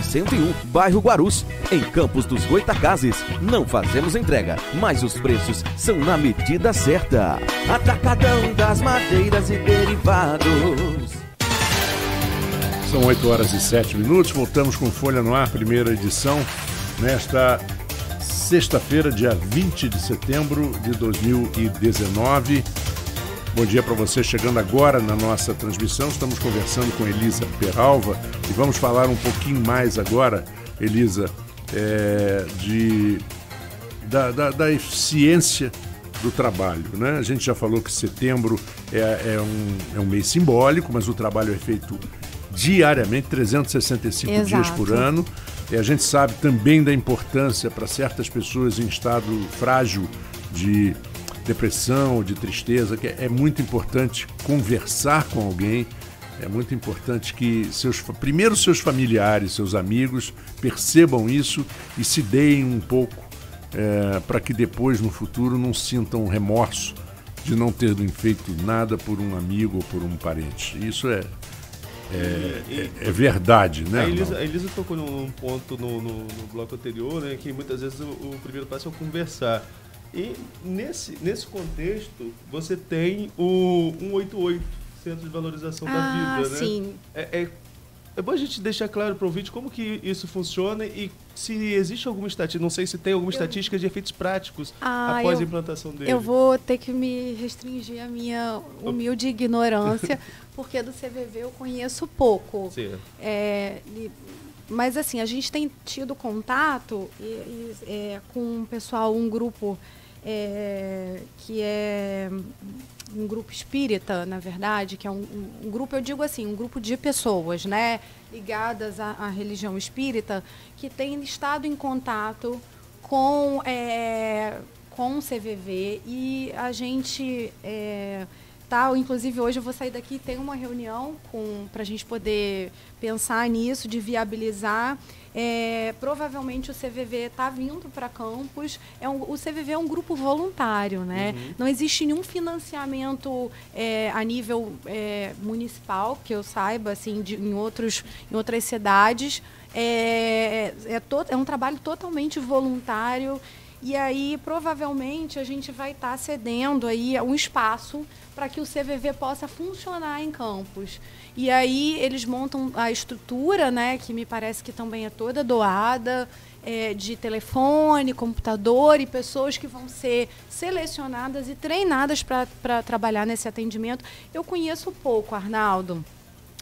101, bairro Guarus. Em Campos dos Goitacazes, não fazemos entrega, mas os preços são na medida certa. Atacadão das madeiras e derivados. São 8h07, voltamos com Folha no Ar, primeira edição, nesta sexta-feira, dia 20 de setembro de 2019. Bom dia para você chegando agora na nossa transmissão. Estamos conversando com Elisa Peralva e vamos falar um pouquinho mais agora, Elisa, da eficiência do trabalho, né? A gente já falou que setembro é um mês simbólico, mas o trabalho é feito diariamente, 365 Exato. dias por ano. E a gente sabe também da importância para certas pessoas em estado frágil de depressão, de tristeza, que é muito importante conversar com alguém, é muito importante que primeiro seus familiares, seus amigos percebam isso e se deem um pouco para que depois, no futuro, não sintam remorso de não ter feito nada por um amigo ou por um parente. Isso é verdade, né? A Elisa tocou num ponto no bloco anterior, né, que muitas vezes o primeiro passo é o conversar. E nesse contexto, você tem o 188, Centro de Valorização da Vida, né? Sim. É bom a gente deixar claro para o ouvinte como que isso funciona e se existe alguma estatística, não sei se tem alguma estatística de efeitos práticos após a implantação dele. Eu vou ter que me restringir à minha humilde ignorância, porque do CVV eu conheço pouco. Sim. Mas assim, a gente tem tido contato com um pessoal, um grupo que é um grupo espírita, na verdade, que é um grupo, eu digo assim, um grupo de pessoas, né, ligadas à religião espírita, que tem estado em contato com o CVV, e a gente inclusive hoje eu vou sair daqui e tem uma reunião para a gente poder pensar nisso, de viabilizar. Provavelmente o CVV está vindo para Campos. O CVV é um grupo voluntário, né? Uhum. Não existe nenhum financiamento a nível municipal, que eu saiba, assim, em outras cidades. É um trabalho totalmente voluntário. E aí, provavelmente, a gente vai estar cedendo aí um espaço para que o CVV possa funcionar em Campos. E aí, eles montam a estrutura, né, que me parece que também é toda doada, de telefone, computador, e pessoas que vão ser selecionadas e treinadas para trabalhar nesse atendimento. Eu conheço pouco, Arnaldo.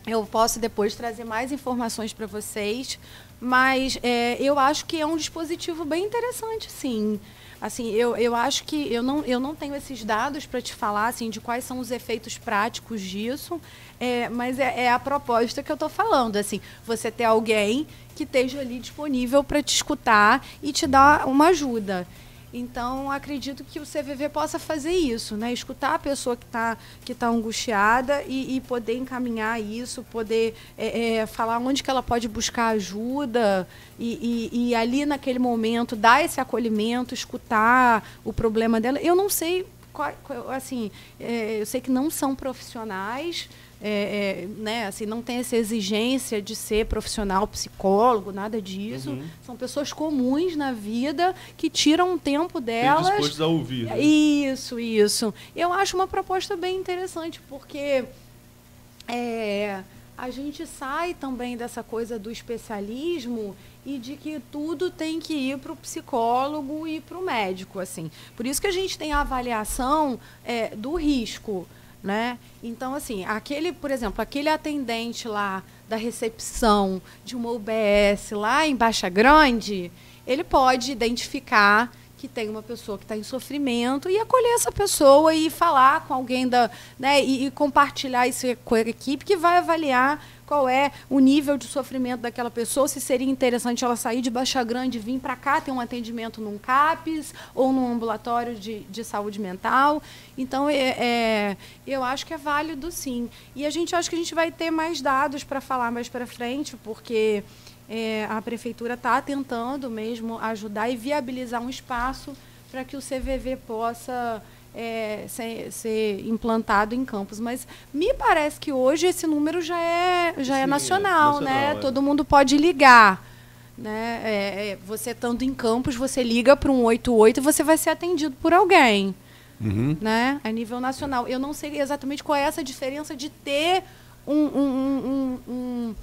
Eu posso depois trazer mais informações para vocês, mas eu acho que é um dispositivo bem interessante, sim. Assim, eu acho que eu não tenho esses dados para te falar, assim, de quais são os efeitos práticos disso, mas é a proposta que eu estou falando, assim, você ter alguém que esteja ali disponível para te escutar e te dar uma ajuda. Então, acredito que o CVV possa fazer isso, né? Escutar a pessoa que tá angustiada e poder encaminhar isso, poder falar onde que ela pode buscar ajuda e ali, naquele momento, dar esse acolhimento, escutar o problema dela. Eu não sei, assim, eu sei que não são profissionais, né, assim, não tem essa exigência de ser profissional, psicólogo, nada disso. Uhum. São pessoas comuns na vida que tiram um tempo delas. Dispostos a ouvir, né? Isso. Eu acho uma proposta bem interessante, porque a gente sai também dessa coisa do especialismo e de que tudo tem que ir para o psicólogo e para o médico, assim. Por isso que a gente tem a avaliação do risco, né? Então, assim, por exemplo, aquele atendente lá da recepção de uma UBS lá em Baixa Grande, ele pode identificar que tem uma pessoa que está em sofrimento e acolher essa pessoa e falar com alguém né, e compartilhar isso com a equipe que vai avaliar qual é o nível de sofrimento daquela pessoa, se seria interessante ela sair de Baixa Grande e vir para cá, ter um atendimento num CAPS ou num ambulatório de saúde mental. Então, eu acho que é válido, sim. E a gente acha que a gente vai ter mais dados para falar mais para frente, porque a prefeitura está tentando mesmo ajudar e viabilizar um espaço para que o CVV possa ser implantado em Campos. Mas me parece que hoje esse número já é nacional, né? Todo mundo pode ligar né? Você estando em Campos, você liga para um 188 e você vai ser atendido por alguém. Né? A nível nacional. Eu não sei exatamente qual é essa diferença de ter um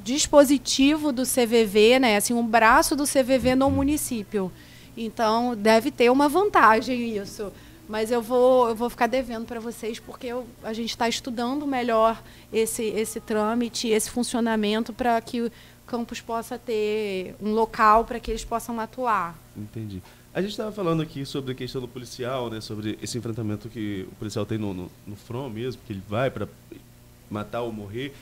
dispositivo do CVV, né? Assim, um braço do CVV no município. Então, deve ter uma vantagem isso. Mas eu vou ficar devendo para vocês, porque a gente está estudando melhor esse trâmite, esse funcionamento, para que o Campos possa ter um local para que eles possam atuar. Entendi. A gente estava falando aqui sobre a questão do policial, né, sobre esse enfrentamento que o policial tem no front mesmo, que ele vai para matar ou morrer.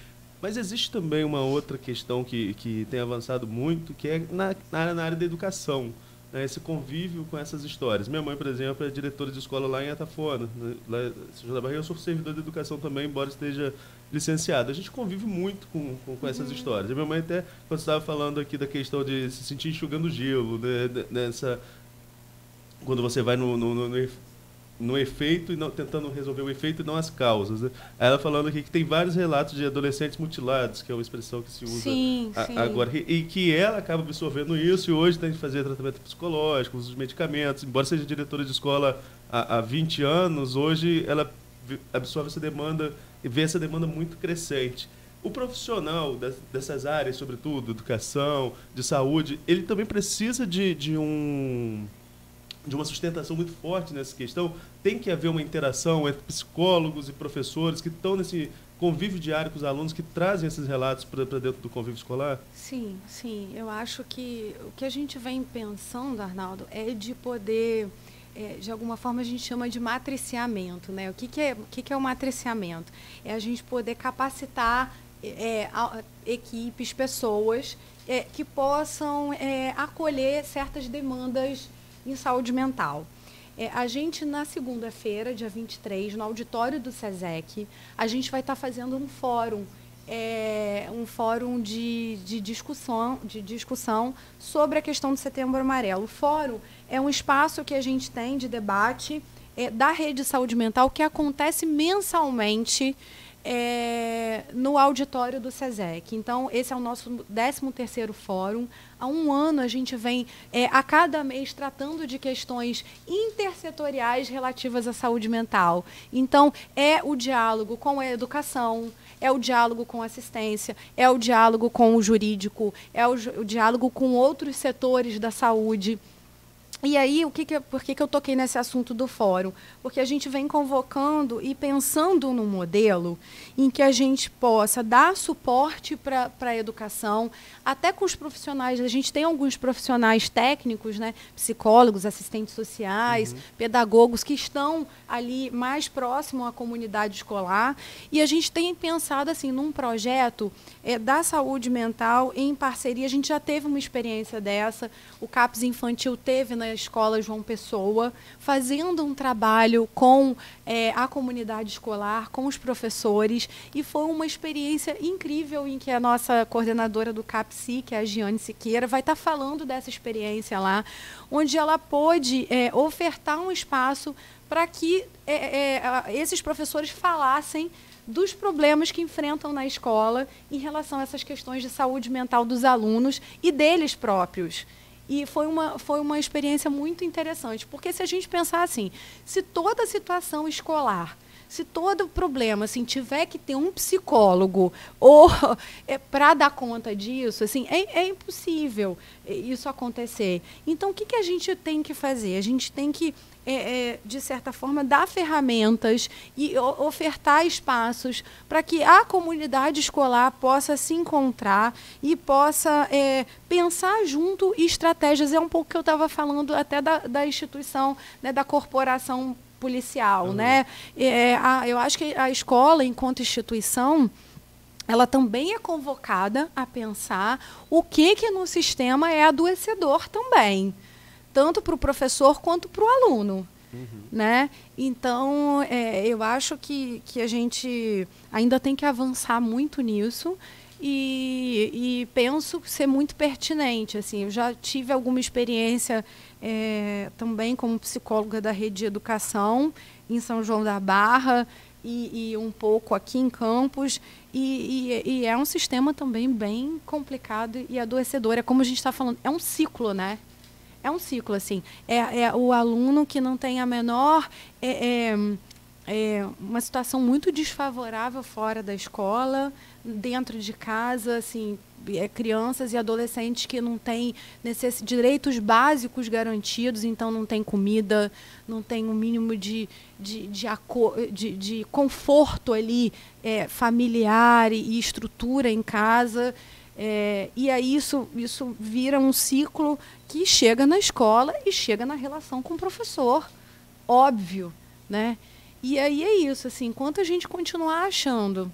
Mas existe também uma outra questão que tem avançado muito, que é na área da educação, né, esse convívio com essas histórias. Minha mãe, por exemplo, é diretora de escola lá em Atafona, né, lá em São João da Barriga. Eu sou servidor de educação também, embora esteja licenciado. A gente convive muito com essas histórias. A minha mãe até, quando estava falando aqui da questão de se sentir enxugando gelo, né, nessa... Quando você vai no efeito e não, tentando resolver o efeito e não as causas. Né? Ela falando aqui que tem vários relatos de adolescentes mutilados, que é uma expressão que se usa sim. agora, e que ela acaba absorvendo isso e hoje tem que fazer tratamento psicológico, uso de medicamentos. Embora seja diretora de escola há 20 anos, hoje ela absorve essa demanda e vê essa demanda muito crescente. O profissional dessas áreas, sobretudo, educação, de saúde, ele também precisa de uma sustentação muito forte nessa questão. Tem que haver uma interação entre psicólogos e professores que estão nesse convívio diário com os alunos, que trazem esses relatos para dentro do convívio escolar? Sim. Eu acho que o que a gente vem pensando, Arnaldo, é de poder, de alguma forma a gente chama de matriciamento, né? O que é o matriciamento? É a gente poder capacitar equipes, pessoas que possam acolher certas demandas em saúde mental. A gente, na segunda-feira, dia 23, no auditório do SESEC, a gente vai estar fazendo um fórum de discussão sobre a questão do Setembro Amarelo. O fórum é um espaço que a gente tem de debate da rede de saúde mental, que acontece mensalmente no auditório do SESEC. Então, esse é o nosso 13º fórum. Há um ano a gente vem, a cada mês, tratando de questões intersetoriais relativas à saúde mental. Então, é o diálogo com a educação, é o diálogo com a assistência, é o diálogo com o jurídico, é o diálogo com outros setores da saúde. E aí, por que eu toquei nesse assunto do fórum? Porque a gente vem convocando e pensando num modelo em que a gente possa dar suporte para a educação, até com os profissionais. A gente tem alguns profissionais técnicos, né, psicólogos, assistentes sociais, pedagogos, que estão ali mais próximo à comunidade escolar. E a gente tem pensado assim, num projeto da saúde mental em parceria. A gente já teve uma experiência dessa, o CAPS Infantil teve na Escola João Pessoa, fazendo um trabalho com a comunidade escolar, com os professores, e foi uma experiência incrível em que a nossa coordenadora do CAPSI, que é a Giane Siqueira, vai estar falando dessa experiência lá, onde ela pôde ofertar um espaço para que esses professores falassem dos problemas que enfrentam na escola em relação a essas questões de saúde mental dos alunos e deles próprios. E foi uma experiência muito interessante, porque se a gente pensar assim, se toda situação escolar, se todo problema assim, tiver que ter um psicólogo ou para dar conta disso, assim, é impossível isso acontecer. Então, o que a gente tem que fazer? A gente tem que, de certa forma, dar ferramentas e ofertar espaços para que a comunidade escolar possa se encontrar e possa pensar junto estratégias. É um pouco que eu estava falando até da instituição, né, da corporação policial, né? Eu acho que a escola, enquanto instituição, ela também é convocada a pensar o que no sistema é adoecedor também, tanto para o professor quanto para o aluno. Né? Então, eu acho que a gente ainda tem que avançar muito nisso e penso ser muito pertinente. Assim, eu já tive alguma experiência também como psicóloga da rede de educação em São João da Barra, e um pouco aqui em Campos, e é um sistema também bem complicado e adoecedor. É como a gente está falando, é um ciclo, né? É um ciclo, assim. É o aluno que não tem a menor... uma situação muito desfavorável fora da escola, dentro de casa, assim, crianças e adolescentes que não têm direitos básicos garantidos, então não tem comida, não tem um mínimo de conforto ali, familiar e estrutura em casa. E aí isso vira um ciclo que chega na escola e chega na relação com o professor, óbvio, né? E aí é isso, assim, enquanto a gente continuar achando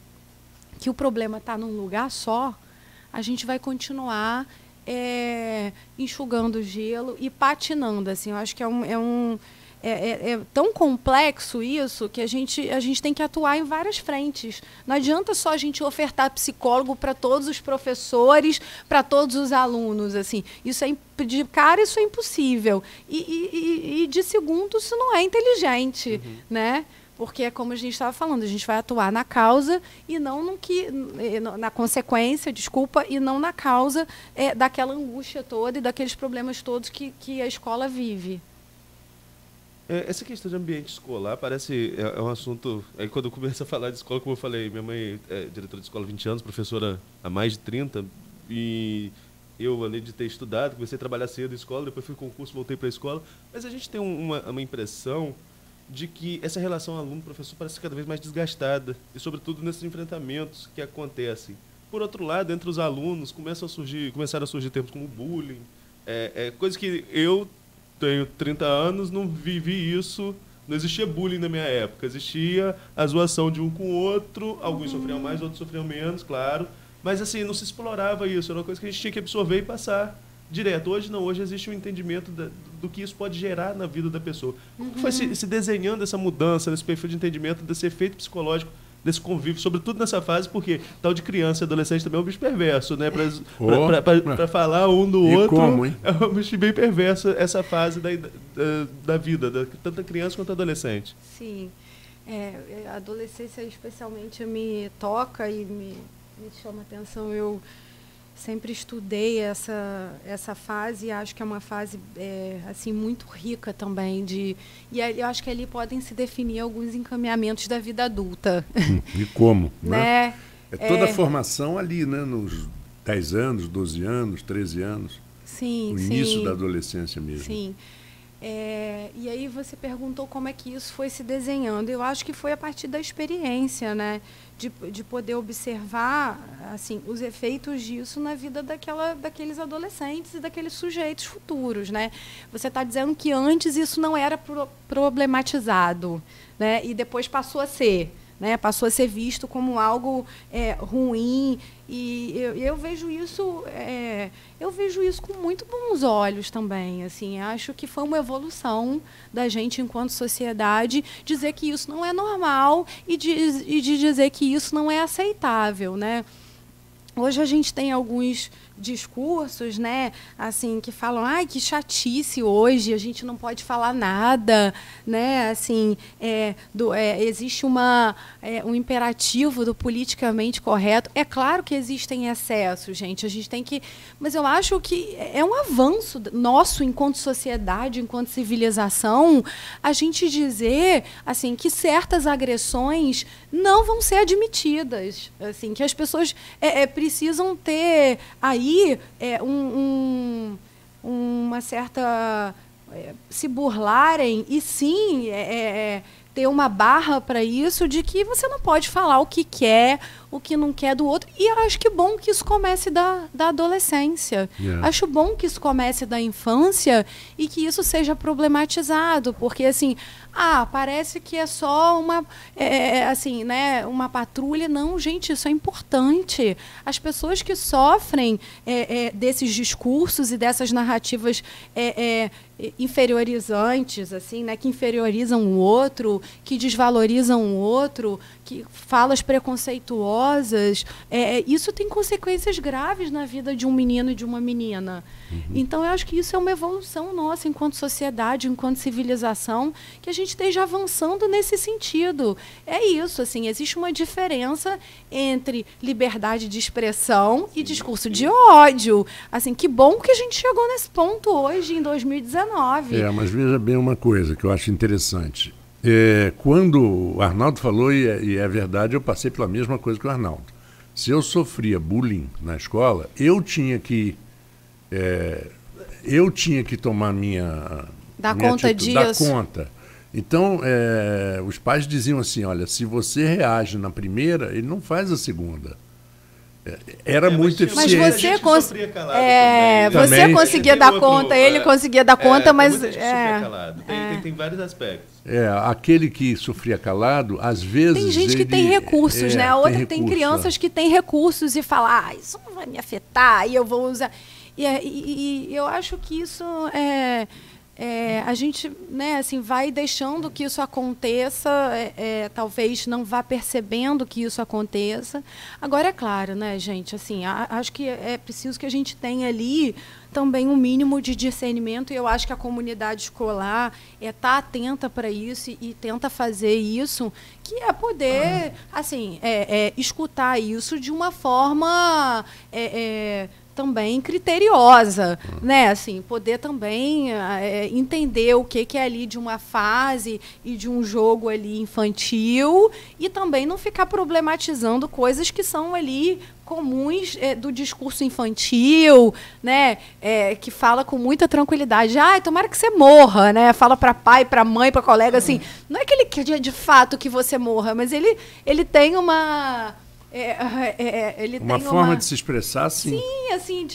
que o problema está num lugar só, a gente vai continuar enxugando gelo e patinando, assim. Eu acho que é tão complexo isso que a gente tem que atuar em várias frentes. Não adianta só a gente ofertar psicólogo para todos os professores, para todos os alunos, assim. Isso de cara, isso é impossível. E de segundo, isso não é inteligente, né? Porque é como a gente estava falando, a gente vai atuar na causa e não na consequência, desculpa, e não na causa daquela angústia toda e daqueles problemas todos que a escola vive. Essa questão de ambiente escolar parece um assunto... Aí quando eu começo a falar de escola, como eu falei, minha mãe é diretora de escola há 20 anos, professora há mais de 30, e eu, além de ter estudado, comecei a trabalhar cedo em escola, depois fui concurso, voltei para a escola, mas a gente tem uma impressão de que essa relação aluno-professor parece cada vez mais desgastada, e sobretudo nesses enfrentamentos que acontecem. Por outro lado, entre os alunos começaram a surgir termos como bullying, coisa que eu tenho 30 anos, não vivi isso, não existia bullying na minha época, existia a zoação de um com o outro, alguns sofriam mais, outros sofriam menos, claro, mas assim, não se explorava isso, era uma coisa que a gente tinha que absorver e passar direto. Hoje não, hoje existe um entendimento do que isso pode gerar na vida da pessoa. Como foi se desenhando essa mudança, nesse perfil de entendimento, desse efeito psicológico, desse convívio, sobretudo nessa fase, porque tal de criança e adolescente também é um bicho perverso, né? Para falar um do outro, como, hein? É um bicho bem perverso essa fase da vida, tanto a criança quanto a adolescente. Sim. A adolescência especialmente me toca e me chama a atenção. Eu sempre estudei essa fase e acho que é uma fase assim, muito rica também. E eu acho que ali podem se definir alguns encaminhamentos da vida adulta. E como? Né? É toda a formação ali, né? Nos 10 anos, 12 anos, 13 anos. Sim, o início da adolescência mesmo. Sim. E aí você perguntou como é que isso foi se desenhando. Eu acho que foi a partir da experiência, né? De poder observar assim, os efeitos disso na vida daqueles adolescentes e daqueles sujeitos futuros, né? Você está dizendo que antes isso não era problematizado, né? E depois passou a ser. Né, passou a ser visto como algo ruim, e eu vejo isso com muito bons olhos também. Assim, acho que foi uma evolução da gente enquanto sociedade dizer que isso não é normal e de dizer que isso não é aceitável, né? Hoje a gente tem alguns discursos, né, assim, que falam, ai, que chatice hoje, a gente não pode falar nada, né, assim, existe um imperativo do politicamente correto. É claro que existem excessos, gente, a gente tem que... Mas eu acho que é um avanço nosso enquanto sociedade, enquanto civilização, a gente dizer, assim, que certas agressões não vão ser admitidas, assim, que as pessoas precisam ter aí uma certa... se burlarem e sim ter uma barra para isso de que você não pode falar o que quer, o que não quer do outro. E eu acho que é bom que isso comece da adolescência. Yeah. Acho bom que isso comece da infância e que isso seja problematizado, porque assim, parece que é só uma assim, né, uma patrulha. Não, gente, isso é importante. As pessoas que sofrem desses discursos e dessas narrativas inferiorizantes, assim, né, que inferiorizam o outro, que desvalorizam o outro, que falas preconceituosas, perigosas, isso tem consequências graves na vida de um menino e de uma menina. Então, eu acho que isso é uma evolução nossa enquanto sociedade, enquanto civilização, que a gente esteja avançando nesse sentido. É isso, assim, existe uma diferença entre liberdade de expressão e discurso de ódio. Assim, que bom que a gente chegou nesse ponto hoje, em 2019. Mas veja bem uma coisa que eu acho interessante. Quando o Arnaldo falou, e é verdade, eu passei pela mesma coisa que o Arnaldo. Se eu sofria bullying na escola, eu tinha que tomar minha conta atitude, dar conta. Então, os pais diziam assim, olha, se você reage na primeira, ele não faz a segunda. Era muito eficiente. Mas você conseguia dar conta, ele conseguia dar conta, mas... Tem vários aspectos. Aquele que sofria calado, às vezes... Tem gente que tem recursos, né? A outra tem crianças que têm recursos e fala, isso não vai me afetar, e eu vou usar... E eu acho que isso a gente, né, assim, vai deixando que isso aconteça, talvez não vá percebendo que isso aconteça. Agora, é claro, né, gente, assim, acho que é preciso que a gente tenha ali também um mínimo de discernimento, e eu acho que a comunidade escolar está atenta para isso e tenta fazer isso, que é poder, assim, escutar isso de uma forma... também criteriosa, né? Assim, poder também entender o que é ali de uma fase e de um jogo ali infantil, e também não ficar problematizando coisas que são ali comuns do discurso infantil, né? Que fala com muita tranquilidade. Tomara que você morra, né? Fala para pai, para mãe, para colega, assim. Não é que ele quer de fato que você morra, mas ele tem uma... uma forma de se expressar, sim. Sim, assim,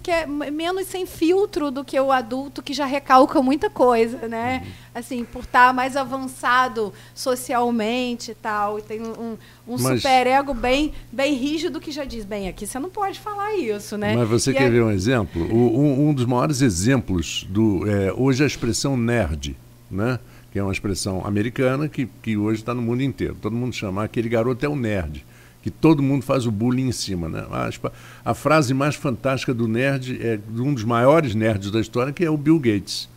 que é menos sem filtro do que o adulto, que já recalca muita coisa, né? Assim, por estar mais avançado socialmente e tal. E tem um superego bem rígido que já diz, bem, aqui você não pode falar isso, né? Mas você quer ver um exemplo? Um dos maiores exemplos hoje é a expressão nerd, né? Que é uma expressão americana que hoje está no mundo inteiro. Todo mundo chama, aquele garoto é o nerd, que todo mundo faz o bullying em cima, né? A frase mais fantástica do nerd é de um dos maiores nerds da história, que é o Bill Gates.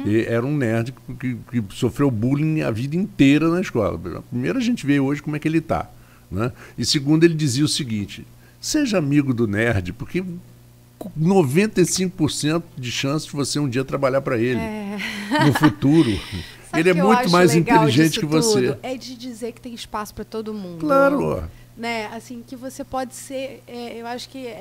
E era um nerd que sofreu bullying a vida inteira na escola. Primeiro, a gente vê hoje como é que ele está, né? E segundo, ele dizia o seguinte, seja amigo do nerd, porque 95% de chance de você um dia trabalhar para ele no futuro. Ele é muito mais inteligente que você. É de dizer que tem espaço para todo mundo. Claro. Né? Assim, que você pode ser, eu acho que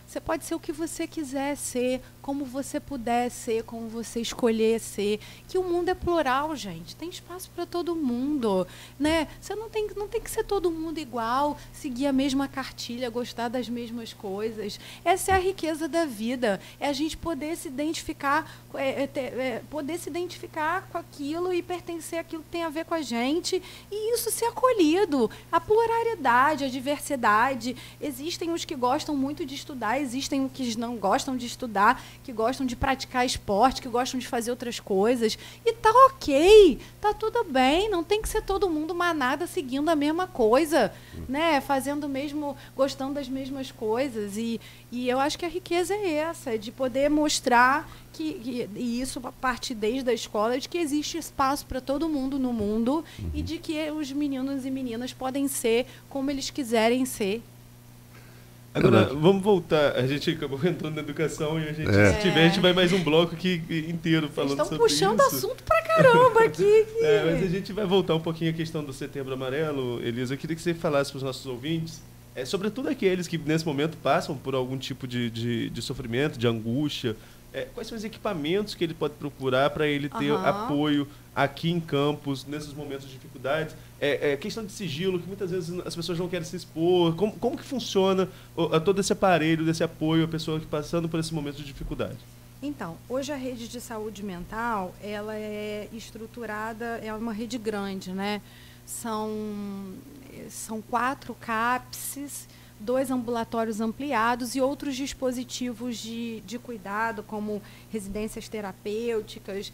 você pode ser o que você quiser ser, como você puder ser, como você escolher ser. Que o mundo é plural, gente. Tem espaço para todo mundo, né? Você não tem que ser todo mundo igual, seguir a mesma cartilha, gostar das mesmas coisas. Essa é a riqueza da vida. É a gente poder se identificar, com aquilo e pertencer àquilo que tem a ver com a gente. E isso ser acolhido. A pluralidade, a diversidade. Existem os que gostam muito de estudar, existem os que não gostam de estudar, que gostam de praticar esporte, que gostam de fazer outras coisas. E tá ok, tá tudo bem, não tem que ser todo mundo manada seguindo a mesma coisa, né? Fazendo o mesmo, gostando das mesmas coisas. E eu acho que a riqueza é essa, de poder mostrar e isso parte desde a escola, de que existe espaço para todo mundo no mundo e de que os meninos e meninas podem ser como eles quiserem ser. Agora, vamos voltar. A gente acabou entrando na educação e se tiver, a gente vai mais um bloco aqui inteiro falando sobre isso. Estão puxando assunto pra caramba aqui. Mas a gente vai voltar um pouquinho à questão do Setembro Amarelo. Elisa, eu queria que você falasse para os nossos ouvintes, sobretudo aqueles que nesse momento passam por algum tipo de sofrimento, de angústia. Quais são os equipamentos que ele pode procurar para ele ter apoio aqui em Campos, nesses momentos de dificuldades? Questão de sigilo, que muitas vezes as pessoas não querem se expor. Como que funciona todo esse aparelho, desse apoio à pessoa que passando por esse momento de dificuldade? Então, hoje a rede de saúde mental, ela é estruturada, é uma rede grande, né? São 4 CAPSs, 2 ambulatórios ampliados e outros dispositivos de cuidado, como residências terapêuticas,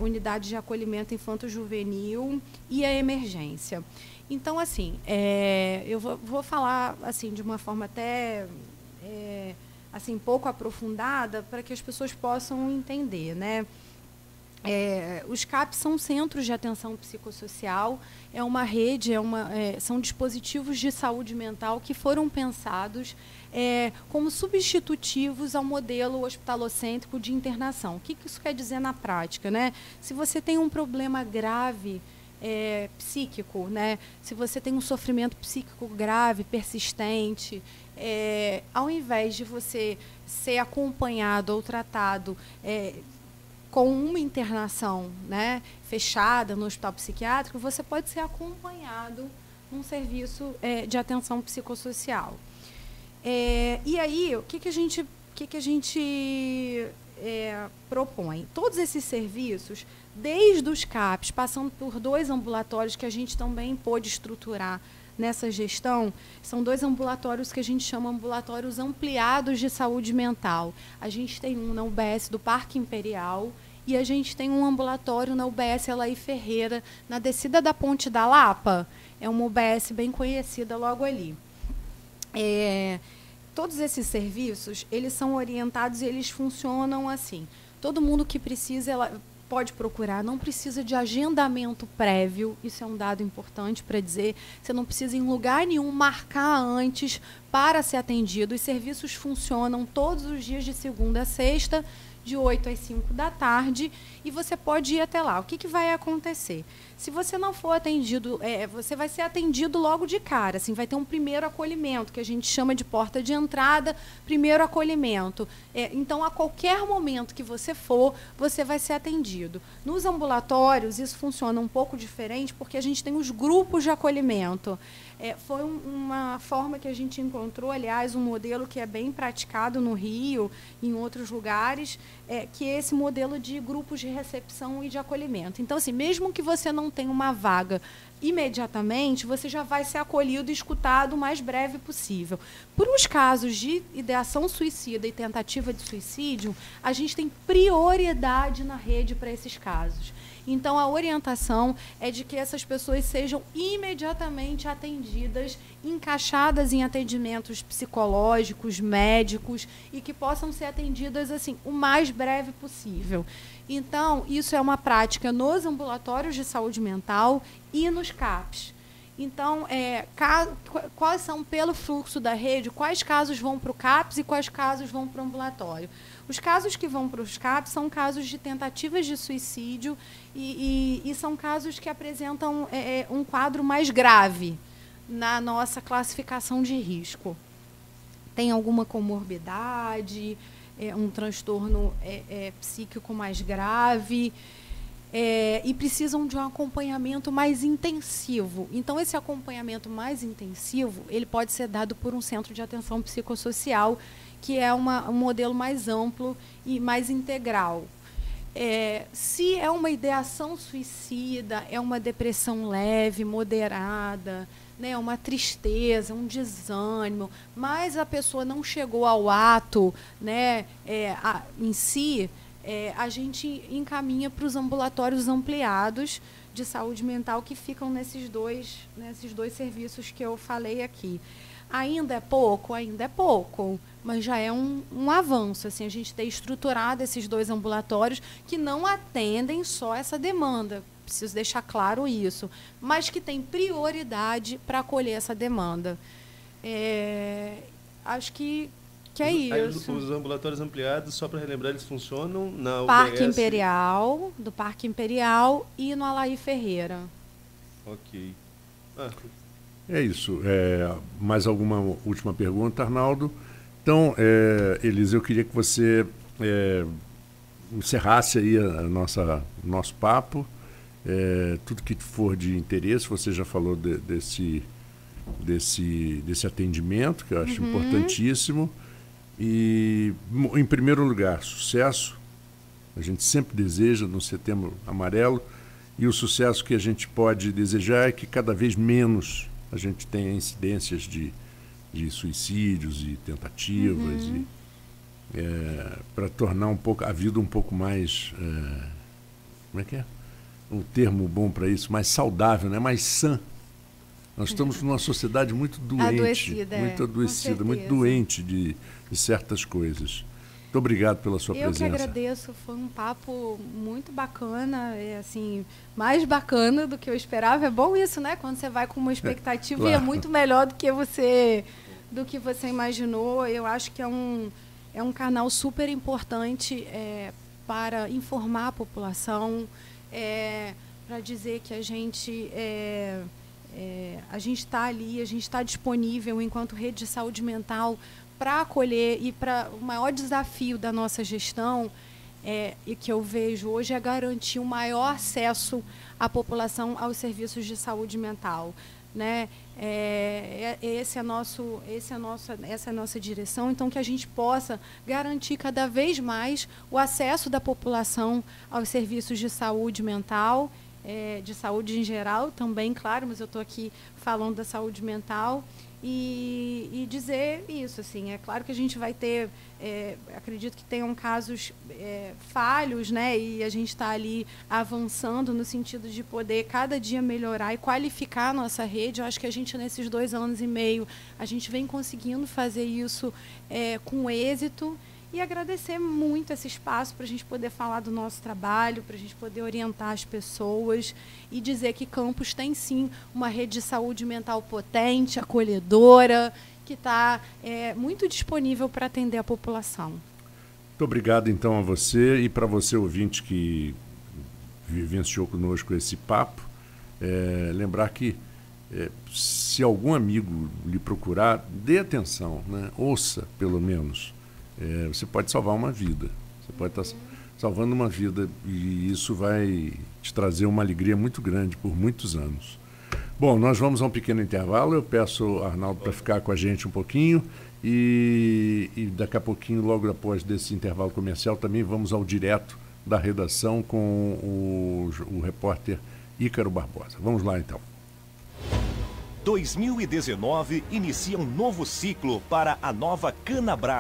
unidades de acolhimento infanto-juvenil e a emergência. Então, assim, eu vou falar assim de uma forma até assim pouco aprofundada para que as pessoas possam entender, né? Os CAPs são centros de atenção psicossocial, é uma rede, são dispositivos de saúde mental que foram pensados como substitutivos ao modelo hospitalocêntrico de internação. O que isso quer dizer na prática, né? Se você tem um problema grave psíquico, né? Se você tem um sofrimento psíquico grave, persistente, ao invés de você ser acompanhado ou tratado com uma internação, né, fechada no hospital psiquiátrico, você pode ser acompanhado num serviço de atenção psicossocial. E aí, o que a gente propõe? Todos esses serviços, desde os CAPs, passando por 2 ambulatórios que a gente também pôde estruturar nessa gestão, são 2 ambulatórios que a gente chama ambulatórios ampliados de saúde mental. A gente tem um na UBS do Parque Imperial e a gente tem um ambulatório na UBS Alaí Ferreira, na descida da Ponte da Lapa. É uma UBS bem conhecida logo ali. Todos esses serviços, eles são orientados e eles funcionam assim. Todo mundo que precisa, pode procurar, não precisa de agendamento prévio, isso é um dado importante para dizer, você não precisa em lugar nenhum marcar antes para ser atendido. Os serviços funcionam todos os dias de segunda a sexta, de 8 às 5 da tarde, e você pode ir até lá. O que vai acontecer? Se você não for atendido, você vai ser atendido logo de cara, assim, vai ter um primeiro acolhimento, que a gente chama de porta de entrada, primeiro acolhimento. Então, a qualquer momento que você for, você vai ser atendido. Nos ambulatórios, isso funciona um pouco diferente, porque a gente tem os grupos de acolhimento. Foi uma forma que a gente encontrou, aliás, um modelo que é bem praticado no Rio, em outros lugares, que é esse modelo de grupos de recepção e de acolhimento. Então, assim, mesmo que você não tenha uma vaga imediatamente, você já vai ser acolhido e escutado o mais breve possível. Por uns casos de ideação suicida e tentativa de suicídio, a gente tem prioridade na rede para esses casos. Então, a orientação é de que essas pessoas sejam imediatamente atendidas, encaixadas em atendimentos psicológicos, médicos, e que possam ser atendidas assim, o mais breve possível. Então, isso é uma prática nos ambulatórios de saúde mental e nos CAPs. Então, quais são, pelo fluxo da rede, quais casos vão para o CAPs e quais casos vão para o ambulatório? Os casos que vão para os CAPs são casos de tentativas de suicídio e são casos que apresentam um quadro mais grave na nossa classificação de risco. Tem alguma comorbidade, um transtorno psíquico mais grave, e precisam de um acompanhamento mais intensivo. Então, esse acompanhamento mais intensivo, ele pode ser dado por um centro de atenção psicossocial, que é um modelo mais amplo e mais integral. Se é uma ideação suicida, é uma depressão leve, moderada, né, uma tristeza, um desânimo, mas a pessoa não chegou ao ato, né, em si, a gente encaminha para os ambulatórios ampliados de saúde mental que ficam nesses dois serviços que eu falei aqui. Ainda é pouco, mas já é um avanço, assim, a gente ter estruturado esses 2 ambulatórios que não atendem só essa demanda, preciso deixar claro isso, mas que tem prioridade para acolher essa demanda. Acho que é isso. Os ambulatórios ampliados, só para relembrar, eles funcionam na Parque UBS? Imperial, do Parque Imperial e no Alaí Ferreira. Ok. É isso. Mais alguma última pergunta, Arnaldo? Então, Elisa, eu queria que você encerrasse aí nosso papo. Tudo que for de interesse, você já falou desse atendimento, que eu acho importantíssimo. E, em primeiro lugar, sucesso. A gente sempre deseja no Setembro Amarelo. E o sucesso que a gente pode desejar é que cada vez menos a gente tenha incidências de suicídios e tentativas, para tornar a vida um pouco mais, como é que é? Um termo bom para isso, mais saudável, né? Mais sã. Nós estamos numa sociedade muito doente, muito adoecida, muito doente de certas coisas. Muito obrigado pela sua presença. Eu que agradeço, foi um papo muito bacana, assim, mais bacana do que eu esperava. É bom isso, né? Quando você vai com uma expectativa claro. E é muito melhor do que você imaginou. Eu acho que é um canal super importante para informar a população, para dizer que a gente está ali, a gente está disponível enquanto rede de saúde mental para acolher, e para o maior desafio da nossa gestão e que eu vejo hoje é garantir o maior acesso à população aos serviços de saúde mental, né? Essa é a nossa direção, então que a gente possa garantir cada vez mais o acesso da população aos serviços de saúde mental, de saúde em geral também, claro, mas eu estou aqui falando da saúde mental. E dizer isso, assim, é claro que a gente vai ter, acredito que tenham casos falhos, né? E a gente está ali avançando no sentido de poder cada dia melhorar e qualificar a nossa rede. Eu acho que a gente, nesses 2 anos e meio, a gente vem conseguindo fazer isso com êxito. E agradecer muito esse espaço para a gente poder falar do nosso trabalho, para a gente poder orientar as pessoas e dizer que Campos tem, sim, uma rede de saúde mental potente, acolhedora, que está muito disponível para atender a população. Muito obrigado, então, a você e para você, ouvinte, que vivenciou conosco esse papo. Lembrar que, se algum amigo lhe procurar, dê atenção, né? Ouça, pelo menos. Você pode salvar uma vida, você pode estar salvando uma vida e isso vai te trazer uma alegria muito grande por muitos anos. Bom, nós vamos a um pequeno intervalo, eu peço ao Arnaldo para ficar com a gente um pouquinho e daqui a pouquinho, logo após desse intervalo comercial, também vamos ao direto da redação com o repórter Ícaro Barbosa. Vamos lá, então. 2019 inicia um novo ciclo para a nova Canabrava.